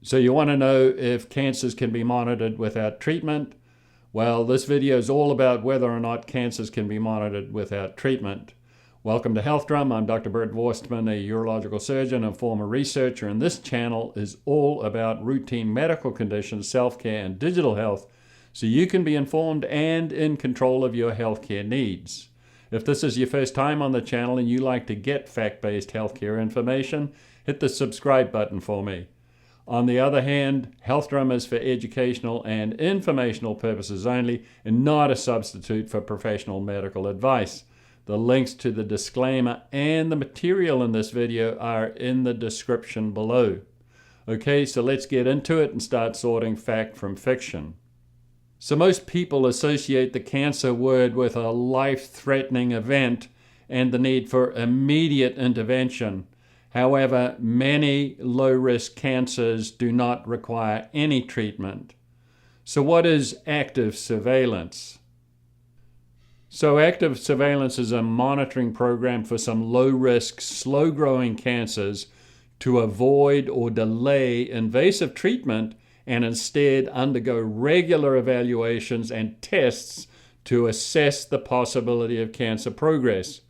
So you want to know if cancers can be monitored without treatment? Well, this video is all about whether or not cancers can be monitored without treatment. Welcome to Health Drum. I'm Dr. Bert Vorstman, a urological surgeon and former researcher, and this channel is all about routine medical conditions, self-care, and digital health, so you can be informed and in control of your healthcare needs. If this is your first time on the channel and you like to get fact-based healthcare information, hit the subscribe button for me. On the other hand, Health Drum is for educational and informational purposes only and not a substitute for professional medical advice. The links to the disclaimer and the material in this video are in the description below. Okay, so let's get into it and start sorting fact from fiction. So most people associate the cancer word with a life-threatening event and the need for immediate intervention. However, many low-risk cancers do not require any treatment. So what is active surveillance? So active surveillance is a monitoring program for some low-risk, slow-growing cancers to avoid or delay invasive treatment and instead undergo regular evaluations and tests to assess the possibility of cancer progress.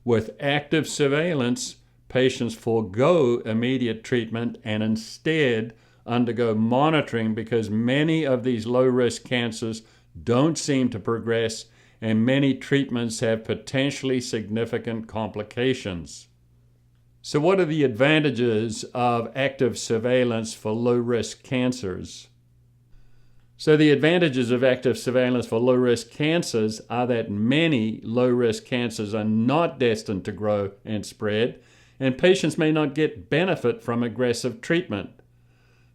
With active surveillance, patients forego immediate treatment and instead undergo monitoring because many of these low-risk cancers don't seem to progress and many treatments have potentially significant complications. So what are the advantages of active surveillance for low-risk cancers? So the advantages of active surveillance for low-risk cancers are that many low-risk cancers are not destined to grow and spread, and patients may not get benefit from aggressive treatment.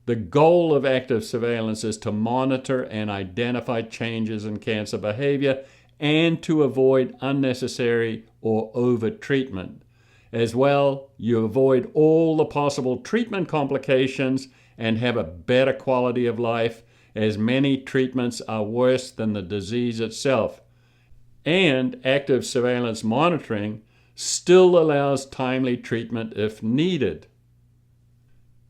The goal of active surveillance is to monitor and identify changes in cancer behavior and to avoid unnecessary or over-treatment. As well, you avoid all the possible treatment complications and have a better quality of life, as many treatments are worse than the disease itself. And active surveillance monitoring still allows timely treatment if needed.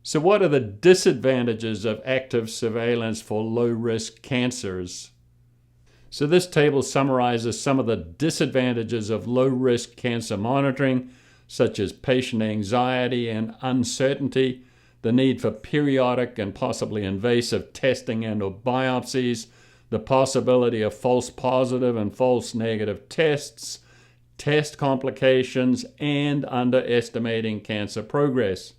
So what are the disadvantages of active surveillance for low-risk cancers? So this table summarizes some of the disadvantages of low-risk cancer monitoring, such as patient anxiety and uncertainty, the need for periodic and possibly invasive testing and/or biopsies, the possibility of false positive and false negative tests, test complications, and underestimating cancer progress.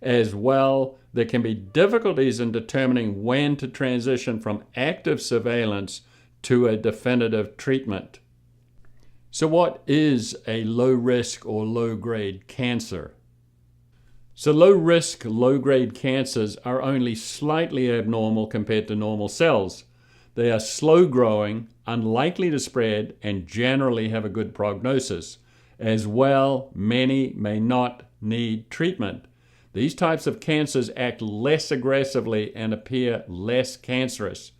As well, there can be difficulties in determining when to transition from active surveillance to a definitive treatment. So what is a low-risk or low-grade cancer? So low-risk, low-grade cancers are only slightly abnormal compared to normal cells. They are slow-growing, unlikely to spread, and generally have a good prognosis. As well, many may not need treatment. These types of cancers act less aggressively and appear less cancerous.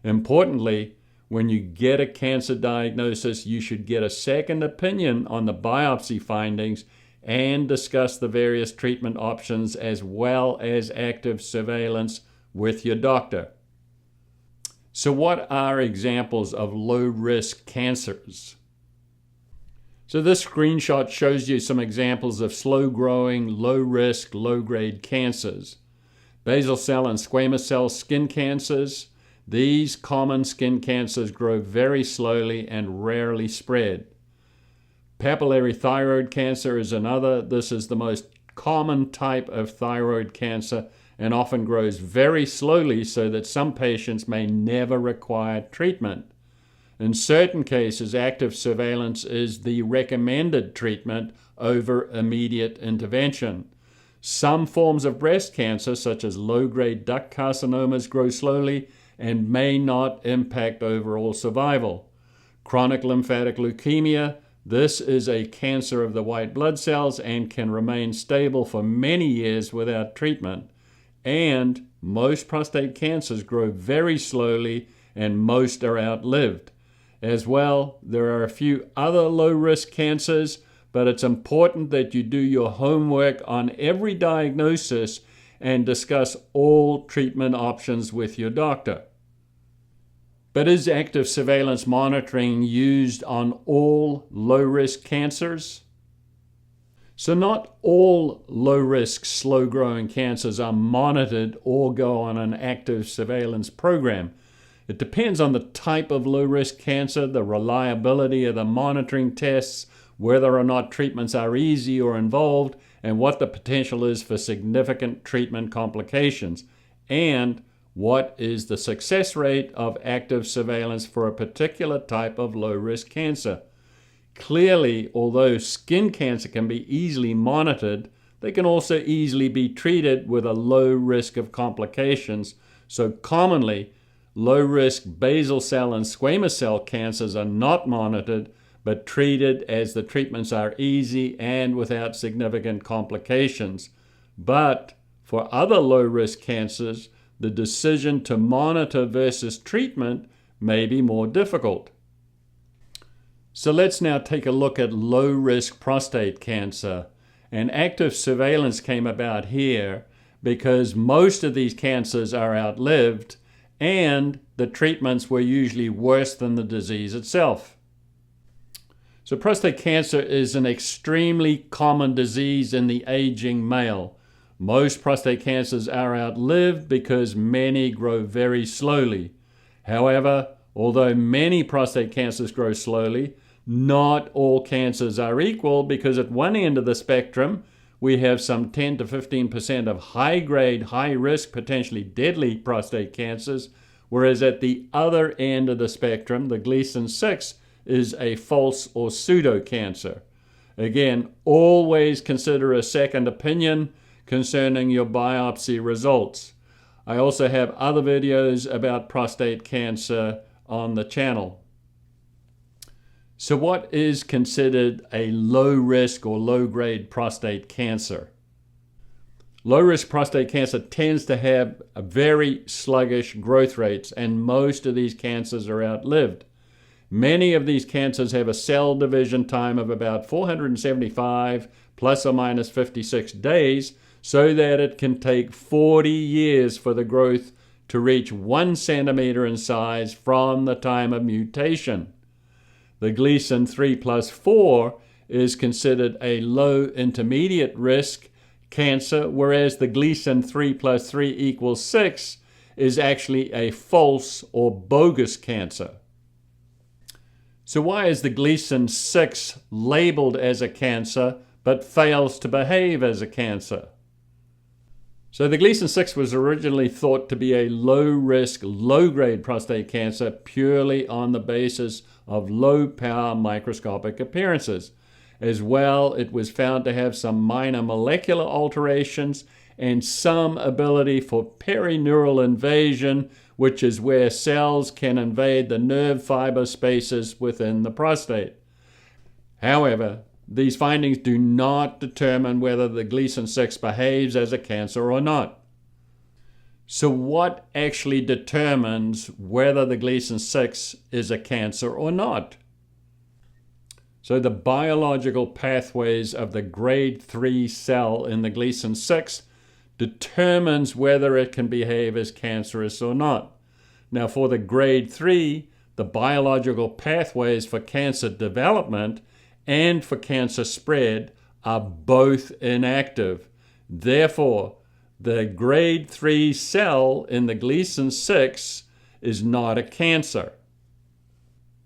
Importantly, when you get a cancer diagnosis, you should get a second opinion on the biopsy findings and discuss the various treatment options as well as active surveillance with your doctor. So what are examples of low-risk cancers? So this screenshot shows you some examples of slow-growing, low-risk, low-grade cancers. Basal cell and squamous cell skin cancers. These common skin cancers grow very slowly and rarely spread. Papillary thyroid cancer is another. This is the most common type of thyroid cancer and often grows very slowly so that some patients may never require treatment. In certain cases, active surveillance is the recommended treatment over immediate intervention. Some forms of breast cancer, such as low-grade duct carcinomas, grow slowly and may not impact overall survival. Chronic lymphatic leukemia, this is a cancer of the white blood cells and can remain stable for many years without treatment. And most prostate cancers grow very slowly and most are outlived. As well, there are a few other low-risk cancers, but it's important that you do your homework on every diagnosis and discuss all treatment options with your doctor. But is active surveillance monitoring used on all low-risk cancers? So not all low-risk, slow-growing cancers are monitored or go on an active surveillance program. It depends on the type of low-risk cancer, the reliability of the monitoring tests, whether or not treatments are easy or involved, and what the potential is for significant treatment complications, and what is the success rate of active surveillance for a particular type of low-risk cancer. Clearly, although skin cancer can be easily monitored, they can also easily be treated with a low risk of complications. So commonly, low-risk basal cell and squamous cell cancers are not monitored, but treated as the treatments are easy and without significant complications. But for other low-risk cancers, the decision to monitor versus treatment may be more difficult. So let's now take a look at low-risk prostate cancer. And active surveillance came about here because most of these cancers are outlived and the treatments were usually worse than the disease itself. So prostate cancer is an extremely common disease in the aging male. Most prostate cancers are outlived because many grow very slowly. However, although many prostate cancers grow slowly, not all cancers are equal because at one end of the spectrum, we have some 10 to 15% of high-grade, high-risk, potentially deadly prostate cancers, whereas at the other end of the spectrum, the Gleason 6 is a false or pseudo-cancer. Again, always consider a second opinion concerning your biopsy results. I also have other videos about prostate cancer on the channel. So what is considered a low-risk or low-grade prostate cancer? Low-risk prostate cancer tends to have a very sluggish growth rates, and most of these cancers are outlived. Many of these cancers have a cell division time of about 475 plus or minus 56 days, so that it can take 40 years for the growth to reach 1 centimeter in size from the time of mutation. The Gleason 3+4 is considered a low intermediate risk cancer, whereas the Gleason 3+3 = 6 is actually a false or bogus cancer. So why is the Gleason 6 labeled as a cancer but fails to behave as a cancer? So the Gleason 6 was originally thought to be a low-risk, low-grade prostate cancer purely on the basis of low-power microscopic appearances. As well, it was found to have some minor molecular alterations and some ability for perineural invasion, which is where cells can invade the nerve fiber spaces within the prostate. However, these findings do not determine whether the Gleason 6 behaves as a cancer or not. So what actually determines whether the Gleason 6 is a cancer or not? So the biological pathways of the grade 3 cell in the Gleason 6 determines whether it can behave as cancerous or not. Now for the grade 3, the biological pathways for cancer development and for cancer spread are both inactive. Therefore, the grade 3 cell in the Gleason 6 is not a cancer.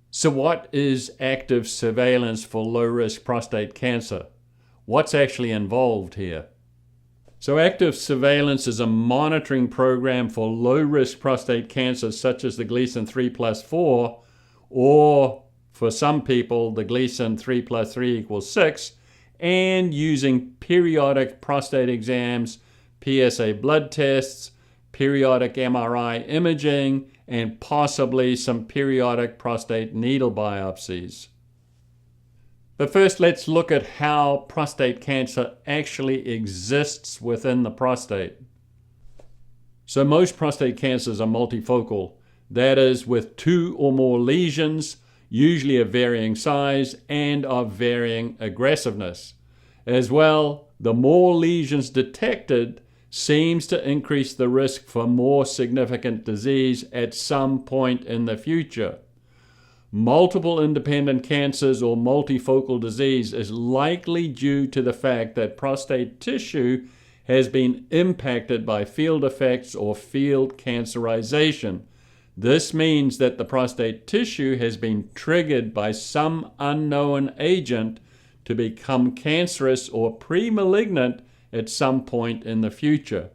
So what is active surveillance for low-risk prostate cancer? What's actually involved here? So active surveillance is a monitoring program for low-risk prostate cancer such as the Gleason 3+4, or for some people, the Gleason 3+3 = 6, and using periodic prostate exams, PSA blood tests, periodic MRI imaging, and possibly some periodic prostate needle biopsies. But first, let's look at how prostate cancer actually exists within the prostate. So most prostate cancers are multifocal, that is, with 2 or more lesions, usually of varying size and of varying aggressiveness. As well, the more lesions detected seems to increase the risk for more significant disease at some point in the future. Multiple independent cancers or multifocal disease is likely due to the fact that prostate tissue has been impacted by field effects or field cancerization. This means that the prostate tissue has been triggered by some unknown agent to become cancerous or pre-malignant at some point in the future.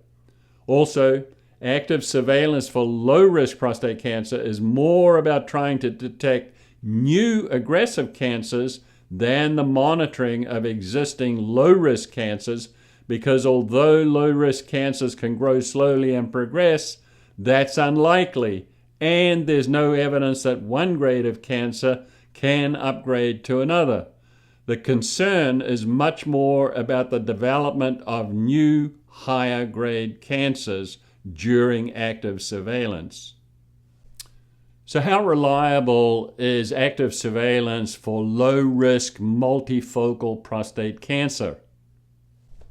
Also, active surveillance for low-risk prostate cancer is more about trying to detect new aggressive cancers than the monitoring of existing low-risk cancers, because although low-risk cancers can grow slowly and progress, that's unlikely, and there's no evidence that one grade of cancer can upgrade to another. The concern is much more about the development of new higher grade cancers during active surveillance. So how reliable is active surveillance for low-risk multifocal prostate cancer?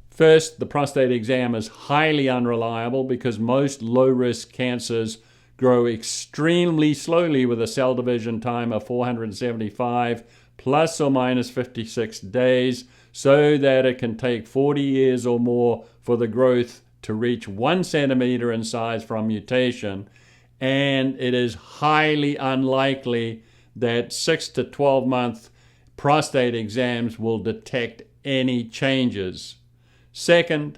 First, the prostate exam is highly unreliable because most low-risk cancers grow extremely slowly with a cell division time of 475 plus or minus 56 days, so that it can take 40 years or more for the growth to reach 1 centimeter in size from mutation, and it is highly unlikely that 6 to 12 month prostate exams will detect any changes. Second,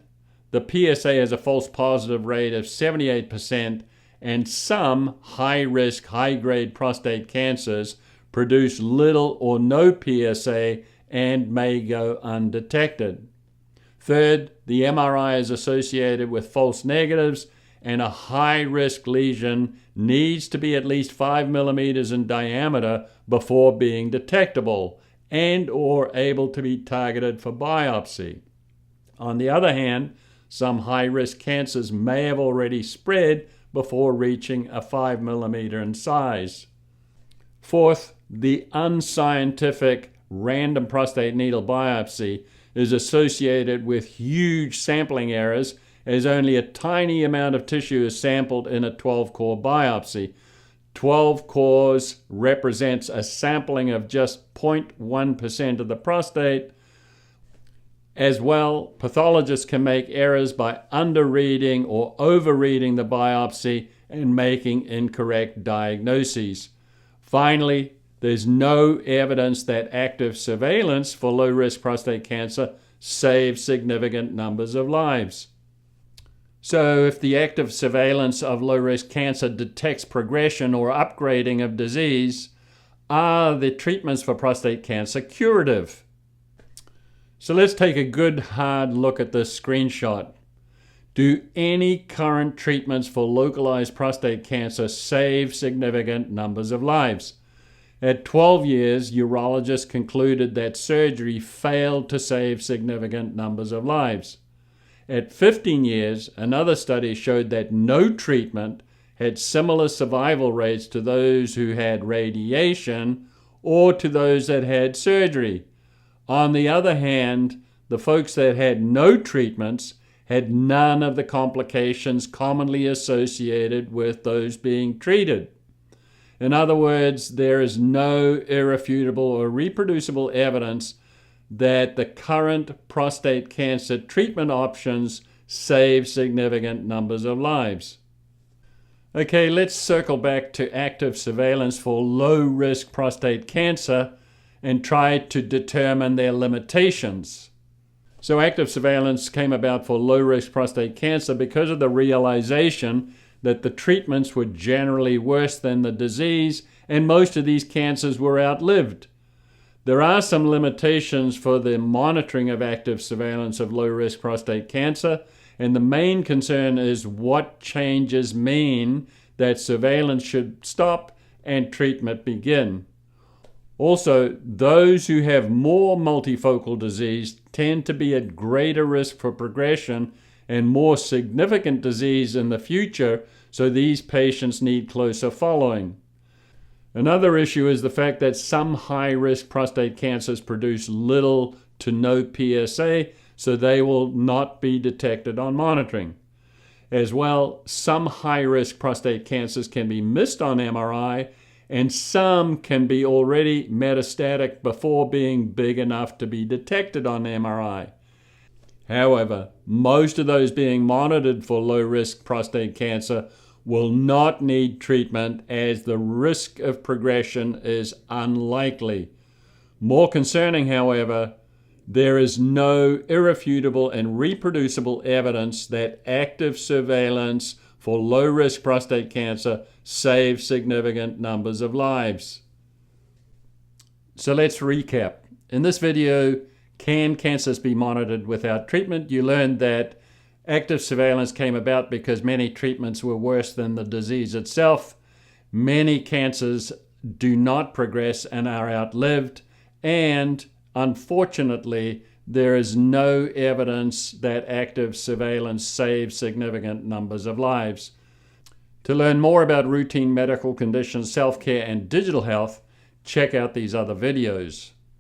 the PSA has a false positive rate of 78%, and some high-risk, high-grade prostate cancers produce little or no PSA and may go undetected. Third, the MRI is associated with false negatives, and a high-risk lesion needs to be at least 5 millimeters in diameter before being detectable and or able to be targeted for biopsy. On the other hand, some high-risk cancers may have already spread before reaching a 5 millimeter in size. Fourth, the unscientific random prostate needle biopsy is associated with huge sampling errors, as only a tiny amount of tissue is sampled in a 12-core biopsy. 12 cores represents a sampling of just 0.1% of the prostate. As well, pathologists can make errors by under-reading or over-reading the biopsy and making incorrect diagnoses. Finally, there's no evidence that active surveillance for low-risk prostate cancer saves significant numbers of lives. So if the active surveillance of low-risk cancer detects progression or upgrading of disease, are the treatments for prostate cancer curative? So let's take a good hard look at this screenshot. Do any current treatments for localized prostate cancer save significant numbers of lives? At 12 years, urologists concluded that surgery failed to save significant numbers of lives. At 15 years, another study showed that no treatment had similar survival rates to those who had radiation or to those that had surgery. On the other hand, the folks that had no treatments had none of the complications commonly associated with those being treated. In other words, there is no irrefutable or reproducible evidence that the current prostate cancer treatment options save significant numbers of lives. Okay, let's circle back to active surveillance for low-risk prostate cancer and try to determine their limitations. So active surveillance came about for low-risk prostate cancer because of the realization that the treatments were generally worse than the disease, and most of these cancers were outlived. There are some limitations for the monitoring of active surveillance of low-risk prostate cancer, and the main concern is what changes mean that surveillance should stop and treatment begin. Also, those who have more multifocal disease tend to be at greater risk for progression and more significant disease in the future, so these patients need closer following. Another issue is the fact that some high-risk prostate cancers produce little to no PSA, so they will not be detected on monitoring. As well, some high-risk prostate cancers can be missed on MRI, and some can be already metastatic before being big enough to be detected on MRI. However, most of those being monitored for low-risk prostate cancer will not need treatment, as the risk of progression is unlikely. More concerning, however, there is no irrefutable and reproducible evidence that active surveillance for low-risk prostate cancer saves significant numbers of lives. So let's recap. In this video, can cancers be monitored without treatment? You learned that active surveillance came about because many treatments were worse than the disease itself. Many cancers do not progress and are outlived. And unfortunately, there is no evidence that active surveillance saves significant numbers of lives. To learn more about routine medical conditions, self-care, and digital health, check out these other videos.